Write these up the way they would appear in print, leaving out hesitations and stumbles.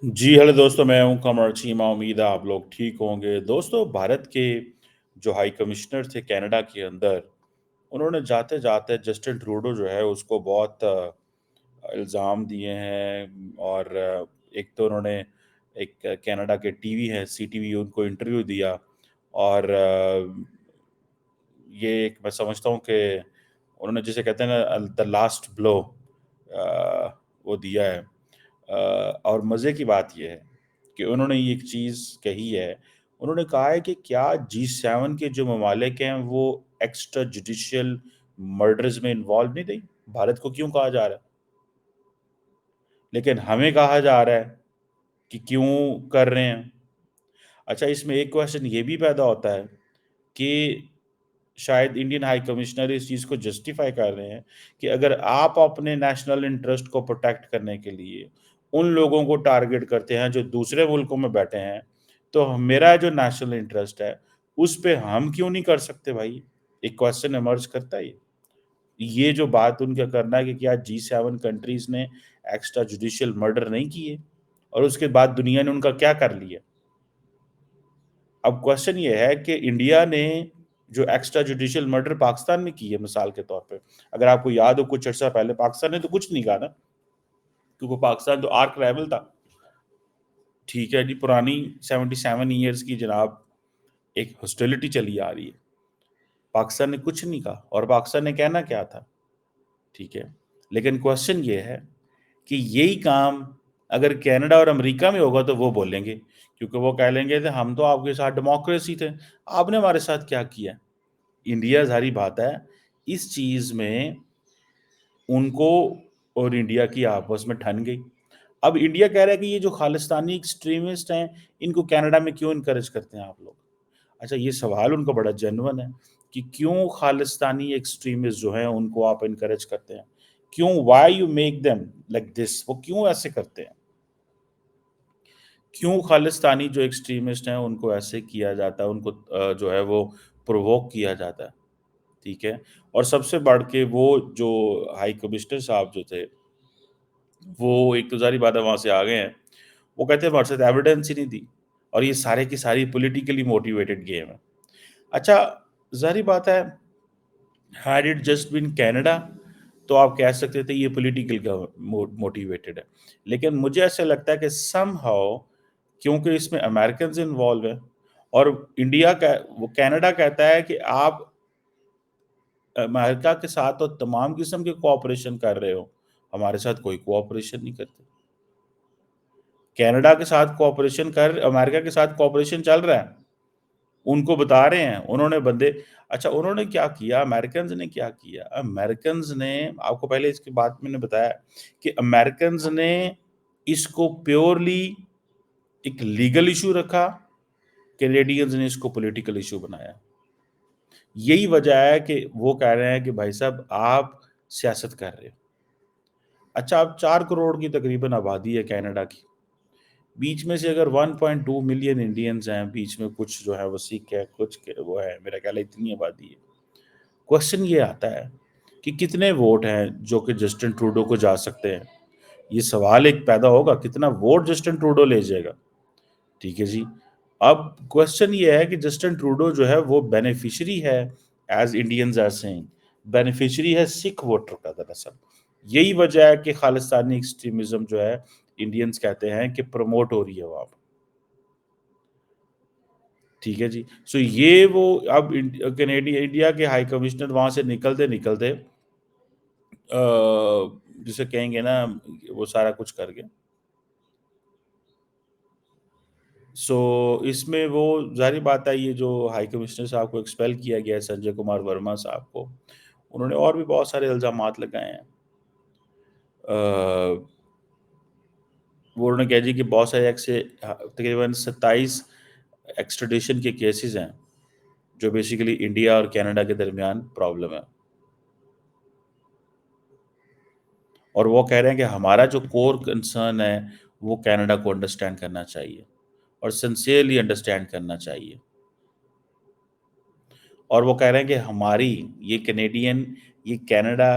जी, hello दोस्तों, मैं हूँ कमर चीमा। उम्मीद है आप लोग ठीक होंगे। दोस्तों, भारत के जो हाई कमिश्नर थे कनाडा के अंदर, उन्होंने जाते-जाते जस्टिन ट्रूडो जो है उसको बहुत इल्ज़ाम दिए हैं। और एक तो उन्होंने एक कनाडा के टीवी है सीटीवी, उनको इंटरव्यू दिया। और ये एक मैं समझता हूँ कि उन्होंने जिसे कहते हैं ना द लास्ट ब्लो वो दिया है। और मज़े की बात ये है कि उन्होंने ये एक चीज़ कही है। उन्होंने कहा है कि क्या जी7 के जो ममालिक हैं वो एक्स्ट्रा जुडिशियल मर्डर्स में इन्वॉल्व नहीं थे? भारत को क्यों कहा जा रहा है? लेकिन हमें कहा जा रहा है कि क्यों कर रहे हैं? अच्छा, इसमें एक क्वेश्चन ये भी पैदा होता है कि शायद इंडियन हाई कमिश्नर इस चीज़ को जस्टिफाई कर रहे हैं कि अगर आप अपने नेशनल इंटरेस्ट को प्रोटेक्ट करने के लिए उन लोगों को टारगेट करते हैं जो दूसरे मुल्कों में बैठे हैं, तो मेरा जो नेशनल इंटरेस्ट है, उस पे हम क्यों नहीं कर सकते भाई? एक क्वेश्चन इमर्ज करता है ये जो बात उनका करना है कि क्या जी7 कंट्रीज़ ने एक्स्ट्रा जुडिशियल मर्डर नहीं किए और उसके बाद दुनिया ने उनका क्या कर लिया? अब क्वेश्चन ये है कि इंडिया ने जो एक्स्ट्रा जुडिशियल मर्डर पाकिस्तान में की है मिसाल के तौर पे, अगर आपको याद हो कुछ अर्सा पहले पाकिस्तान ने तो कुछ नहीं कहा ना, क्योंकि पाकिस्तान तो आर्क राइवल था। ठीक है जी, पुरानी 77 ईयर्स की जनाब एक हॉस्टिलिटी चली आ रही है। पाकिस्तान ने कुछ नहीं कहा और पाकिस्तान ने कहना क्या था, ठीक है? लेकिन क्वेश्चन ये है कि यही काम अगर कनाडा और अमेरिका में होगा तो वो बोलेंगे, क्योंकि वो कह लेंगे कि हम तो आपके साथ डेमोक्रेसी थे, आपने हमारे साथ क्या किया? इंडिया ज़ाहिर बात है, इस चीज़ में उनको और इंडिया की आपस में ठन गई। अब इंडिया कह रहा है कि ये जो खालिस्तानी एक्सट्रीमिस्ट हैं, इनको कनाडा में क्यों एनकरेज करते हैं आप लोग? अच्छा, ये सवाल उनका बड़ा जेन्युइन है कि क्यों खालिस्तानी एक्सट्रीमिस्ट जो हैं, उनको आप एनकरेज करते हैं? क्यों why you make them like this? वो क्यों ऐसे करते हैं? क्यों खालिस्तानी जो एक्सट्रीमिस्ट हैं, उनको ऐसे किया जाता है, उनको जो है वो प्रोवोक किया जाता है? ठीक है। और सबसे बढ़ के वो जो हाई कमिश्नर साहब जो थे, वो एक तो ज़ाहिर बात है वहाँ से आ गए हैं। वो कहते हैं हमारे साथ एविडेंस ही नहीं थी और ये सारे की सारी पॉलिटिकली मोटिवेटेड गेम है। अच्छा, ज़ाहिर बात है, had it just been Canada तो आप कह सकते थे ये पॉलिटिकल मोटिवेटेड है। लेकिन मुझे ऐसा लगता है कि समहाउ क्योंकि इसमें अमेरिकन्स इन्वॉल्व हैं और इंडिया का वो कनाडा कहता है कि आप अमेरिका के साथ तो तमाम किस्म के कोऑपरेशन कर रहे हो, हमारे साथ कोई कोऑपरेशन नहीं करते। कनाडा के साथ कोऑपरेशन कर अमेरिका के साथ कोऑपरेशन चल रहा है, उनको बता रहे हैं, उन्होंने बंदे अच्छा उन्होंने क्या किया, अमेरिकन्स ने क्या किया? अमेरिकन्स ने आपको पहले इसके बाद मैंने बताया कि अमेरिकन्स ने इसको प्योरली एक लीगल इश्यू रखा, कैनेडियंस ने इसको पॉलिटिकल इश्यू बनाया। यही वजह है कि वो कह रहे हैं कि भाई साहब आप सियासत कर रहे हो। अच्छा, अब 4 करोड़ की तकरीबन आबादी है कनाडा की। बीच में से अगर 1.2 मिलियन इंडियंस हैं, बीच में कुछ जो है वो सिख है, कुछ के वो है, मेरा ख्याल है इतनी आबादी है। क्वेश्चन ये आता है कि कितने वोट हैं जो कि जस्टिन ट्रूडो को जा सकते हैं? ये सवाल एक पैदा होगा, कितना वोट जस्टिन ट्रूडो ले जाएगा? ठीक है जी। अब क्वेश्चन ये है कि जस्टिन ट्रूडो जो है वो बेनिफिशियरी है, as Indians are saying, beneficiary है सिख वोटर का दरअसल। यही वजह है कि खालिस्तानी एक्सट्रीमिज़्म जो है इंडियंस कहते हैं कि प्रमोट हो रही है वहाँ पे। ठीक है जी। सो ये वो अब इंडिया के हाई कमिश्नर वहाँ से निकलते-निकलते जिसे कहेंगे ना वो सारा कुछ कर गए। सो इसमें वो ज़ाहिर बात है ये जो हाई कमिश्नर साहब को एक्सपेल किया गया है संजय कुमार वर्मा साहब को, उन्होंने और भी बहुत सारे इल्ज़ामात लगाए हैं। अ, वो उन्होंने कहा जी कि बहुत सारे तकरीबन 27 एक्स्ट्राडिशन के केसेज़ हैं, जो बेसिकली इंडिया और कनाडा के दरमियान प्रॉब्लम है। और वो कह रहे हैं कि हमारा जो कोर कंसर्न है, वो कनाडा को अंडरस्टैंड करना चाहिए और सिंसियरली अंडरस्टैंड करना चाहिए। और वो कह रहे हैं कि हमारी ये कनाडा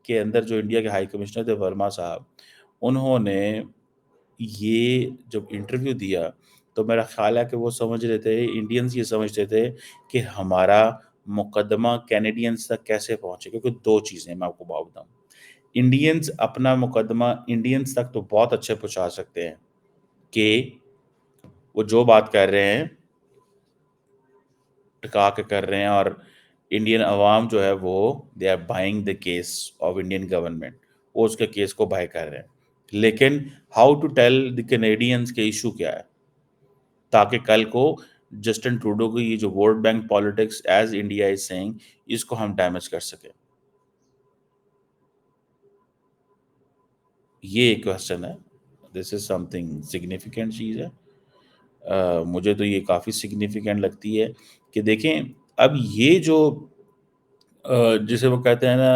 के अंदर जो इंडिया के हाई कमिश्नर थे वर्मा साहब, उन्होंने یہ جب انٹرویو دیا تو میرا خیال ہے کہ وہ سمجھ رہے تھے، انڈینز یہ سمجھتے تھے کہ ہمارا مقدمہ کینیڈینز تک کیسے پہنچے، کیونکہ دو چیزیں میں آپ کو بات بتاؤں، انڈینز اپنا مقدمہ انڈینز تک تو بہت اچھے پہنچا سکتے ہیں کہ وہ جو بات کر رہے ہیں ٹکا کے کر رہے ہیں، اور انڈین عوام جو ہے وہ they are buying the case of Indian government, وہ اس کے کیس کو بائی کر رہے ہیں، لیکن how to tell the Canadians کے ایشو کیا ہے، تاکہ کل کو جسٹن ٹروڈو کی یہ جو vote bank politics as India is seeing, اس کو ہم ڈیمیج کر سکیں۔ یہ ایک کوشچن ہے، دس از سم تھنگ سگنیفیکینٹ چیز ہے، مجھے تو یہ کافی سگنیفیکینٹ لگتی ہے کہ دیکھیں اب یہ جو جسے وہ کہتے ہیں نا،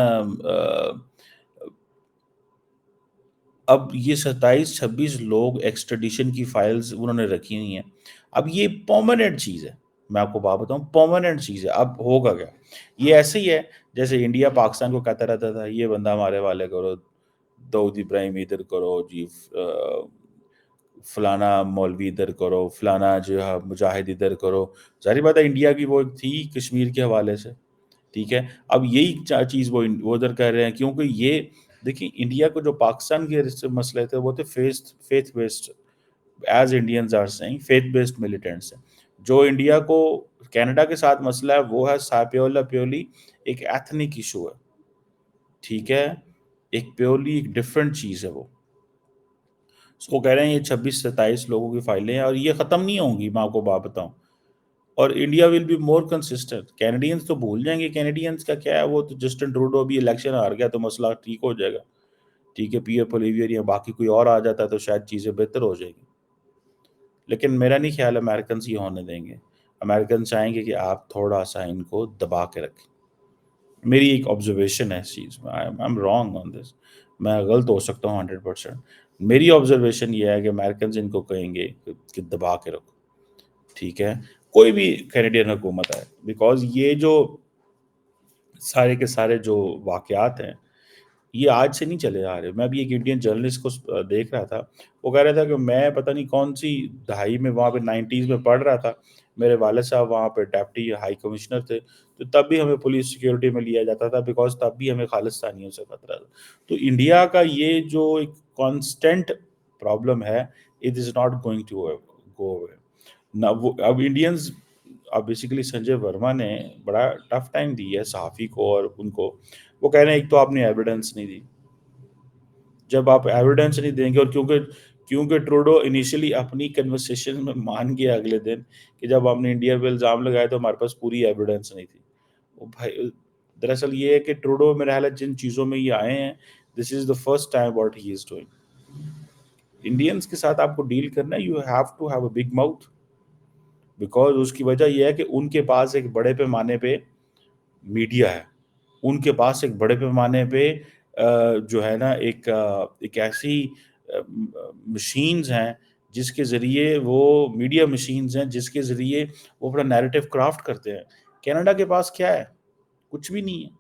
اب یہ 27-26 لوگ ایکسٹریڈیشن کی فائلز انہوں نے رکھی ہوئی ہیں، اب یہ پرماننٹ چیز ہے، میں آپ کو بات بتاؤں پرماننٹ چیز ہے، اب ہوگا کیا؟ یہ ایسے ہی ہے جیسے انڈیا پاکستان کو کہتا رہتا تھا یہ بندہ ہمارے والے کرو، داؤد ابراہیم ادھر کرو جی، فلانا مولوی ادھر کرو، فلانا جو ہے مجاہد ادھر کرو، ظاہر بات ہے انڈیا کی وہ تھی کشمیر کے حوالے سے، ٹھیک ہے، اب یہی چیز وہ ادھر کہہ رہے ہیں، کیونکہ یہ دیکھیں انڈیا کو جو پاکستان کے مسئلے تھے وہ تھے faith based, as Indians are seeing faith based militants ہیں، جو انڈیا کو کینیڈا کے ساتھ مسئلہ ہے وہ ہے ساپیولا پیولی ایک ایتھنک ایشو ہے، ٹھیک ہے، ایک پیورلی ایک ڈفرینٹ چیز ہے وہ، وہ کہہ رہے ہیں یہ 26-27 لوگوں کی فائلیں ہیں اور یہ ختم نہیں ہوں گی، میں آپ کو بات بتاؤں، اور India will be more consistent, Canadians تو بھول جائیں گے، کینیڈینز کا کیا ہے، وہ تو جسٹن ٹروڈو ابھی الیکشن ہار گیا تو مسئلہ ٹھیک ہو جائے گا، ٹھیک ہے، پیئر پولیویئر یا باقی کوئی اور آ جاتا ہے تو شاید چیزیں بہتر ہو جائے گی، لیکن میرا نہیں خیال امریکنز یہ ہونے دیں گے، امریکن چاہیں گے کہ آپ تھوڑا سا ان کو دبا کے رکھیں، میری ایک آبزرویشن ہے اس چیز میں، آئی ایم رانگ آن دس، میں غلط ہو سکتا ہوں 100%، میری آبزرویشن یہ ہے کہ امریکنز ان کو کہیں گے کہ دبا کے رکھو، ٹھیک ہے، کوئی بھی کینیڈین حکومت ہے، بیکاز یہ جو سارے کے سارے جو واقعات ہیں یہ آج سے نہیں چلے آ رہے، میں ابھی ایک انڈین جرنلسٹ کو دیکھ رہا تھا، وہ کہہ رہا تھا کہ میں پتہ نہیں کون سی دہائی میں وہاں پہ 90s میں پڑھ رہا تھا، میرے والد صاحب وہاں پہ ڈیپٹی ہائی کمشنر تھے، تو تب بھی ہمیں پولیس سیکیورٹی میں لیا جاتا تھا بیکاز تب بھی ہمیں خالصتانیوں سے خطرہ تھا، تو انڈیا کا یہ جو ایک کانسٹنٹ پرابلم ہے، it is not going to go away, نہ وہ اب انڈینز، اب بیسیکلی سنجے ورما نے بڑا ٹف ٹائم دی ہے صحافی کو اور ان کو، وہ کہہ رہے ہیں ایک تو آپ نے ایویڈنس نہیں دی، جب آپ ایویڈنس نہیں دیں گے، اور کیونکہ ٹروڈو انیشلی اپنی کنورسیشن میں مان گیا اگلے دن کہ جب ہم نے انڈیا پہ الزام لگایا تو ہمارے پاس پوری ایویڈنس نہیں تھی، وہ بھائی دراصل یہ ہے کہ ٹروڈو میرا خیال ہے جن چیزوں میں یہ آئے ہیں، this is the first time what he is doing, Indians کے ساتھ آپ کو ڈیل کرنا ہے، you have to have a big mouth, because اس کی وجہ یہ ہے کہ ان کے پاس ایک بڑے پیمانے پہ میڈیا ہے، ان کے پاس ایک بڑے پیمانے پہ جو ہے نا ایک ایسی مشینز ہیں جس کے ذریعے وہ میڈیا مشینز ہیں جس کے ذریعے وہ اپنا نیریٹو کرافٹ کرتے ہیں، کینیڈا کے پاس کیا ہے؟ کچھ بھی نہیں ہے،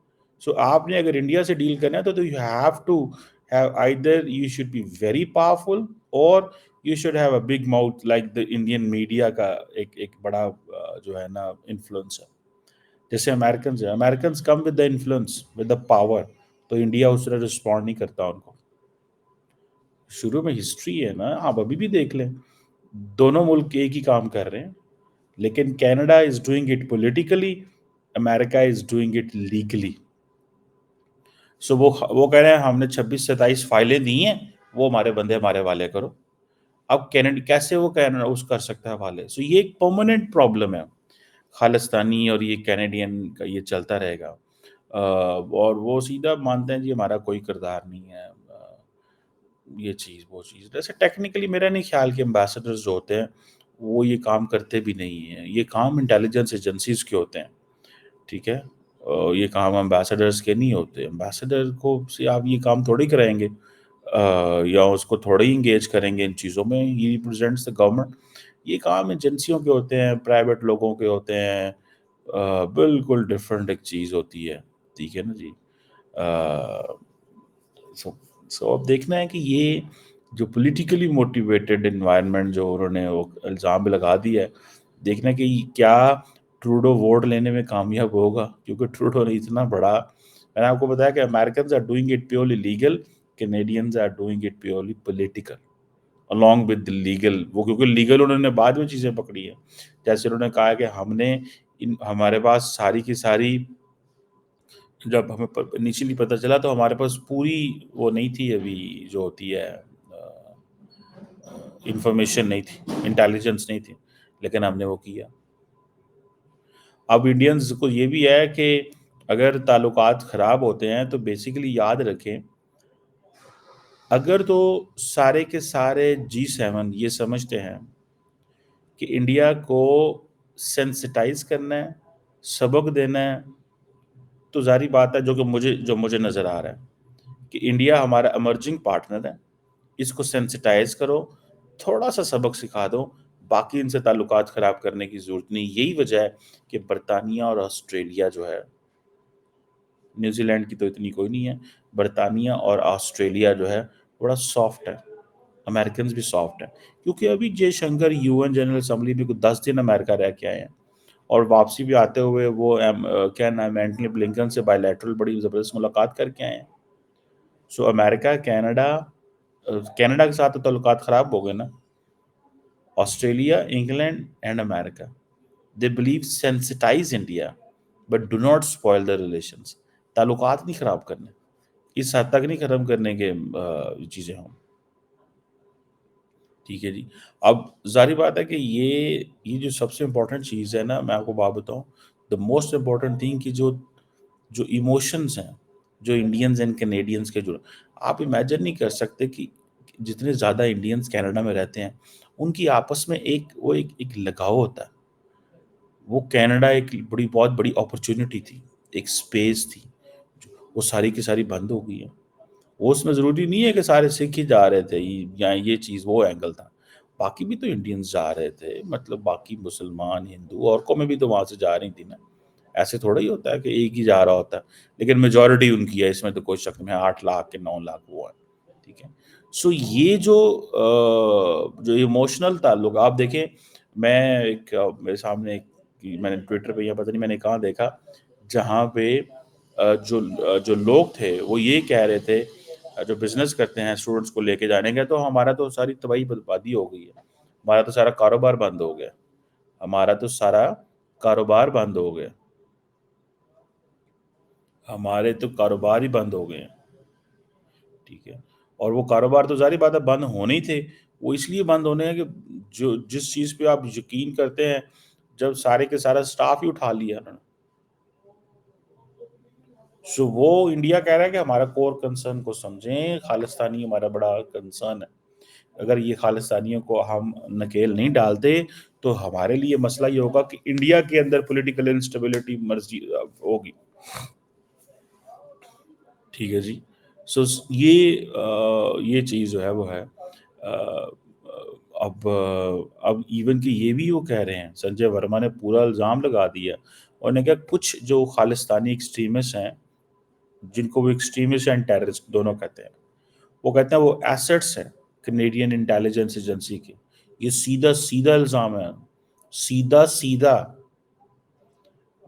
سو آپ نے اگر انڈیا سے ڈیل کرنا ہے تو you have to have either you should be very powerful اور you should have a big mouth like the Indian media کا ایک بڑا جو ہے نا انفلوئنس ہے، جیسے امیرکنز ہیں، Americans come with the influence with the power, تو انڈیا اس طرح رسپونڈ نہیں کرتا ان کو، شروع میں ہسٹری ہے نا، آپ ابھی بھی دیکھ لیں دونوں ملک ایک ہی کام کر رہے ہیں، لیکن Canada is doing it politically, امریکہ is doing it legally, so وہ کہہ رہے ہیں ہم نے 26-27 فائلیں دی ہیں، وہ ہمارے بندے ہمارے والے کرو، اب کینیڈا کیسے وہ کینیڈا اس کر سکتا ہے حوالے، سو یہ ایک پرماننٹ پرابلم ہے، خالصتانی اور یہ کینیڈین کا یہ چلتا رہے گا، اور وہ سیدھا مانتے ہیں جی ہمارا کوئی کردار نہیں ہے، یہ چیز وہ چیز، ویسے ٹیکنیکلی میرا نہیں خیال کہ امبیسڈرز جو ہوتے ہیں وہ یہ کام کرتے بھی نہیں ہیں، یہ کام انٹیلیجنس ایجنسیز کے ہوتے ہیں، ٹھیک ہے، یہ کام امبیسڈرز کے نہیں ہوتے، امبیسڈر کو سے آپ یہ کام تھوڑی کرائیں گے، یا اس کو تھوڑا ہی انگیج کریں گے ان چیزوں میں، یہ ریپرزینٹس دا گورنمنٹ، یہ کام ایجنسیوں کے ہوتے ہیں، پرائیویٹ لوگوں کے ہوتے ہیں، بالکل ڈفرینٹ ایک چیز ہوتی ہے، ٹھیک ہے نا جی، سو اب دیکھنا ہے کہ یہ जो पॉलिटिकली मोटिवेटेड एनवायरनमेंट जो उन्होंने वो इल्ज़ाम लगा दिया है, देखना कि क्या ट्रूडो वोट लेने में कामयाब होगा, क्योंकि ट्रूडो ने इतना बड़ा, मैंने आपको बताया कि Americans are doing it purely legal, Canadians are doing it purely political along with legal. वो क्योंकि लीगल उन्होंने बाद में चीज़ें पकड़ी है, जैसे उन्होंने कहा कि हमने हमारे पास सारी की सारी, जब हमें इनिशियली पता चला तो हमारे पास पूरी वो नहीं थी, अभी जो होती है इंफॉर्मेशन नहीं थी, इंटेलिजेंस नहीं थी, लेकिन हमने वो किया। अब इंडियंस को ये भी है कि अगर ताल्लुकात ख़राब होते हैं तो बेसिकली याद रखें, अगर तो सारे के सारे G7 ये समझते हैं कि इंडिया को सेंसिटाइज करना है, सबक देना है, तो जारी बात है जो मुझे नज़र आ रहा है कि इंडिया हमारा इमर्जिंग पार्टनर है, इसको सेंसिटाइज करो, थोड़ा सा सबक सिखा दो, बाकी इनसे ताल्लुकात ख़राब करने की ज़रूरत नहीं। यही वजह है कि बरतानिया और ऑस्ट्रेलिया जो है, न्यूजीलैंड की तो इतनी कोई नहीं है, बरतानिया और ऑस्ट्रेलिया जो है बड़ा सॉफ्ट है, अमेरिकन भी सॉफ्ट है, क्योंकि अभी जयशंकर यूएन जनरल असम्बली में कुछ 10 दिन अमेरिका रह के आए हैं, और वापसी भी आते हुए वो क्या नाम है, एंटनी ब्लिंकन से बायलैटरल बड़ी ज़बरदस्त मुलाकात करके आए हैं। सो अमेरिका, कनाडा के साथ तो ताल्लुकात ख़राब हो गए ना, Australia, England and America, they believe sensitize India but do not spoil the relations. ताल्लुकात नहीं ख़राब करने, इस हद तक नहीं ख़त्म करने के चीज़ें हों। ठीक है जी। अब ज़ाहिर बात है कि ये जो सबसे इम्पोर्टेंट चीज़ है ना, मैं आपको बात बताऊँ, द मोस्ट इम्पोर्टेंट थिंग कि जो जो इमोशंस हैं, जो इंडियंस एंड कैनेडियंस के जो, आप इमेजिन नहीं कर सकते कि जितने ज़्यादा इंडियंस कनाडा में रहते हैं, उनकी आपस में एक लगाव होता है। वो कनाडा एक बहुत बड़ी अपॉर्च्युनिटी थी, एक स्पेस थी, वो सारी की सारी बंद हो गई है। वो उसमें ज़रूरी नहीं है कि सारे सिख ही जा रहे थे, या ये चीज़ वो एंगल था। बाकी भी तो इंडियंस जा रहे थे, मतलब बाकी मुसलमान, हिंदू और कौमें भी तो वहाँ से जा रही थी ना। ऐसे थोड़ा ही होता है कि एक ही जा रहा होता है, लेकिन मेजॉरिटी उनकी है, इसमें तो कोई शक नहीं है, 8 लाख के 9 लाख वो है, ठीक है। सो ये जो इमोशनल ताल्लुक आप देखें, मैं मेरे सामने मैंने ट्विटर पे या पता नहीं मैंने कहाँ देखा, जहाँ पे जो लोग थे वो ये कह रहे थे, जो बिजनेस करते हैं स्टूडेंट्स को लेके जाने का, तो हमारा तो सारी तबाही बर्बादी हो गई है, हमारा तो सारा कारोबार बंद हो गया, हमारा तो सारा कारोबार बंद हो गया, हमारे तो कारोबार ही बंद हो गए हैं, ठीक है। और वो कारोबार तो ज़ाहिर बात है बंद होने ही थे, वो इसलिए बंद होने हैं कि जो जिस चीज़ पे आप यकीन करते हैं, जब सारे के सारा स्टाफ ही उठा लिया उन्होंने, सो वो इंडिया कह रहा है कि हमारा कोर कंसर्न को समझें, खालिस्तानी हमारा बड़ा कंसर्न है। अगर ये खालिस्तानियों को हम नकेल नहीं डालते, तो हमारे लिए मसला ये होगा कि इंडिया के अंदर पॉलिटिकल इंस्टेबिलिटी मर्जी होगी, ठीक है जी। सो ये चीज़ जो है वो है। अब इवन कि ये भी वो कह रहे हैं, संजय वर्मा ने पूरा इल्ज़ाम लगा दिया, और ने कहा कुछ जो खालिस्तानी एक्सट्रीमिस्ट हैं, जिनको वो एक्सट्रीमिस्ट एंड टेररिस्ट दोनों कहते हैं, वो कहते हैं वो एसेट्स हैं कनेडियन इंटेलिजेंस एजेंसी के। ये सीधा सीधा इल्ज़ाम है, सीधा सीधा।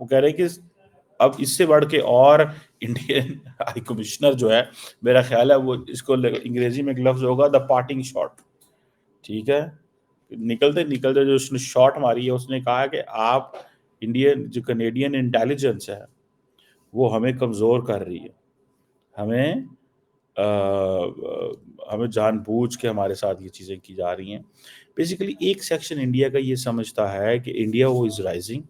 वो कह रहे हैं कि अब इससे बढ़ के और इंडियन हाई कमिश्नर जो है, मेरा ख्याल है वो इसको अंग्रेजी में एक लफ्ज़ होगा द पार्टिंग शॉट, ठीक है। निकलते निकलते जो उसने शॉट मारी है, उसने कहा है कि आप इंडियन जो कनेडियन इंटेलिजेंस है वो हमें कमज़ोर कर रही है, हमें हमें जानबूझ के हमारे साथ ये चीज़ें की जा रही हैं। बेसिकली एक सेक्शन इंडिया का ये समझता है कि इंडिया वो is rising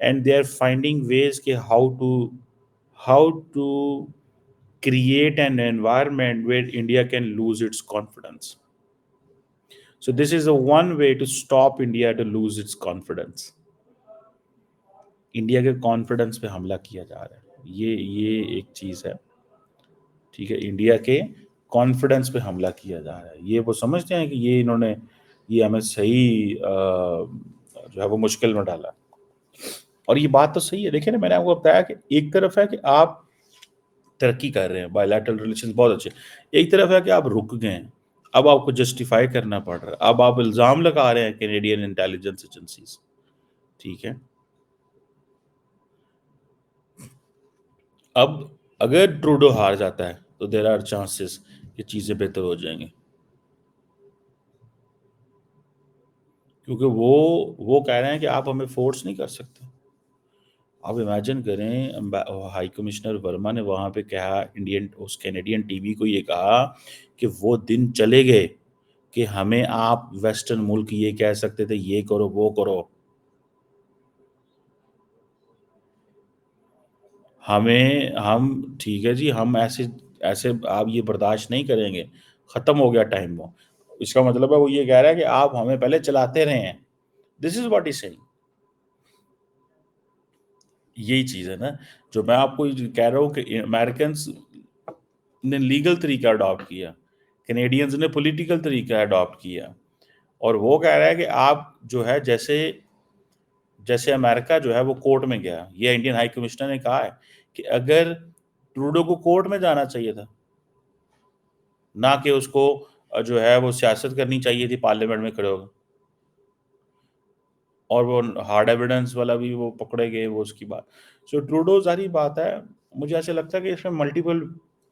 and they are finding ways के how to create an environment where India can lose its confidence. So this is the one way to stop India to lose its confidence. India के confidence पे हमला किया जा रहा है, ये एक चीज़ है, ठीक है। इंडिया के कॉन्फिडेंस पे हमला किया जा रहा है, ये वो समझते हैं कि ये हमें सही जो है वो मुश्किल में डाला। और ये बात तो सही है, देखिए ना, मैंने आपको बताया कि एक तरफ है कि आप तरक्की कर रहे हैं, बायलैटरल रिलेशंस बहुत अच्छे, एक तरफ है कि आप रुक गए हैं, اب آپ کو جسٹیفائی کرنا پڑ رہا ہے، اب آپ الزام لگا رہے ہیں کینیڈین انٹیلیجنس ایجنسیز. ٹھیک ہے. اب اگر ٹروڈو ہار جاتا ہے تو دیر آر چانسز کہ چیزیں بہتر ہو جائیں گی، کیونکہ وہ کہہ رہے ہیں کہ آپ ہمیں فورس نہیں کر سکتے. آپ امیجن کریں، ہائی کمشنر ورما نے وہاں پہ کہا، اس کینیڈین ٹی وی کو یہ کہا کہ وہ دن چلے گئے کہ ہمیں آپ ویسٹرن ملک یہ کہہ سکتے تھے یہ کرو وہ کرو. ہم ٹھیک ہے جی، ہم ایسے آپ یہ برداشت نہیں کریں گے. ختم ہو گیا ٹائم. وہ اس کا مطلب ہے وہ یہ کہہ رہا ہے کہ آپ ہمیں پہلے چلاتے رہے ہیں. This is what is seeing. یہی چیز ہے نا جو میں آپ کو کہہ رہا ہوں کہ امیرکنس نے لیگل طریقہ اڈاپٹ کیا، کینیڈینز نے پولیٹیکل طریقہ اڈاپٹ کیا. اور وہ کہہ رہا ہے کہ آپ جو ہے جیسے امریکہ جو ہے وہ کورٹ میں گیا. یہ انڈین ہائی کمشنر نے کہا ہے کہ اگر ٹروڈو کو کورٹ میں جانا چاہیے تھا، نہ کہ اس کو جو ہے وہ سیاست کرنی چاہیے تھی پارلیمنٹ میں کھڑے ہو کے. اور وہ ہارڈ ایویڈنس والا بھی وہ پکڑے گئے، وہ اس کی بات. سو ٹروڈو ظاہری بات ہے، مجھے ایسا لگتا ہے کہ اس میں ملٹیپل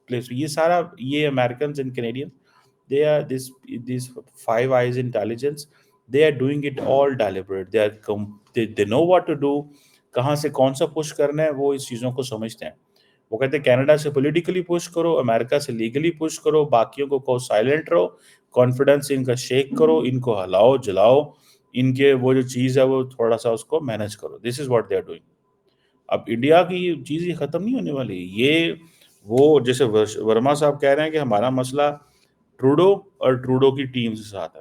پلیس یہ سارا یہ Americans and Canadian they are these five eyes intelligence, they are doing it all deliberate. They know what to do. کہاں سے کون سا پش کرنا ہے وہ اس چیزوں کو سمجھتے ہیں. وہ کہتے ہیں کینیڈا سے پولیٹیکلی پش کرو، امریکہ سے لیگلی پش کرو، باقیوں کو کہو سائلنٹ رہو، کانفیڈنس ان کا شیک کرو، ان کو ہلاؤ جلاؤ، ان کے وہ جو چیز ہے وہ تھوڑا سا اس کو مینج کرو. This is what they are doing. اب انڈیا کی یہ چیز یہ ختم نہیں ہونے والی. یہ وہ جیسے ورما صاحب کہہ رہے ہیں کہ ہمارا مسئلہ ٹروڈو اور ٹروڈو کی ٹیم سے ساتھ ہے.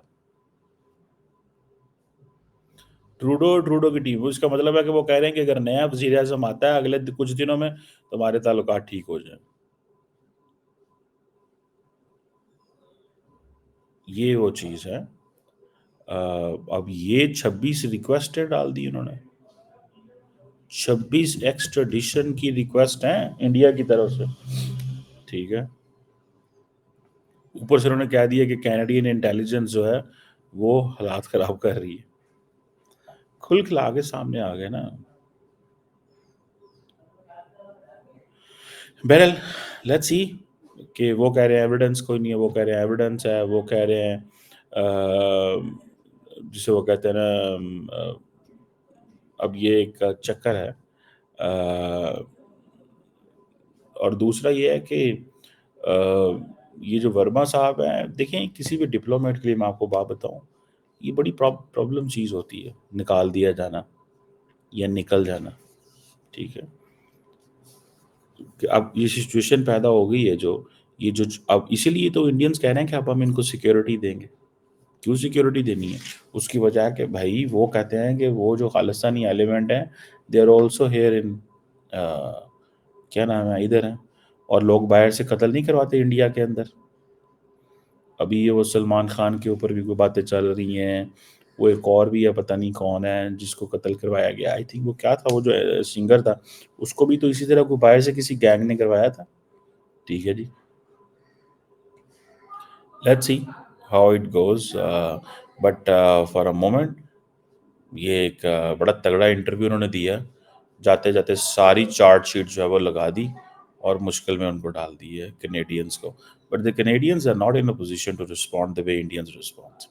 ٹروڈو کی ٹیم، اس کا مطلب ہے کہ وہ کہہ رہے ہیں کہ اگر نیا وزیر اعظم آتا ہے اگلے کچھ دنوں میں تو ہمارے تعلقات ٹھیک ہو جائیں. یہ وہ چیز ہے. اب یہ 26 ریکویسٹیں ڈال دی انہوں نے، 26 ایکسٹریڈیشن کی ریکویسٹ ہیں انڈیا کی طرف سے. ٹھیک ہے. اوپر سے انہوں نے کہہ دیا کہ کینیڈین انٹیلیجنس جو ہے وہ حالات خراب کر رہی ہے. کھل کھلا کے سامنے آ گئے نا. بہرحال لیٹس سی کہ وہ کہہ رہے ہیں ایویڈنس کوئی نہیں ہے، وہ کہہ رہے ہیں ایویڈنس ہے، وہ کہہ رہے ہیں جسے وہ کہتے ہیں نا اب یہ ایک چکر ہے. اور دوسرا یہ ہے کہ یہ جو ورما صاحب ہیں، دیکھیں کسی بھی ڈپلومیٹ کے لیے میں آپ کو بات بتاؤں، یہ بڑی پرابلم چیز ہوتی ہے، نکال دیا جانا یا نکل جانا. ٹھیک ہے. کہ اب یہ سچویشن پیدا ہو گئی ہے جو اب اسی لیے تو انڈینز کہہ رہے ہیں کہ اب ہم ان کو سیکیورٹی دیں گے. کیوں سیکیورٹی دینی ہے؟ اس کی وجہ ہے کہ بھائی وہ کہتے ہیں کہ وہ جو خالستانی ایلیمنٹ ہیں they are also here in کیا نام ہے ادھر ہیں، اور لوگ باہر سے قتل نہیں کرواتے انڈیا کے اندر. ابھی یہ وہ سلمان خان کے اوپر بھی کوئی باتیں چل رہی ہیں، وہ ایک اور بھی ہے پتہ نہیں کون ہے جس کو قتل کروایا گیا. آئی تھنک وہ کیا تھا، وہ جو سنگر تھا، اس کو بھی تو اسی طرح کوئی باہر سے کسی گینگ نے کروایا تھا. ٹھیک ہے جی. Let's see how it goes. But for a moment یہ ایک بڑا تگڑا انٹرویو انہوں نے دیا. جاتے جاتے ساری چارٹ شیٹ جو ہے وہ لگا دی اور مشکل میں ان کو ڈال دی ہے کینیڈینز کو. But the Canadians are not in a position to respond the way Indians respond.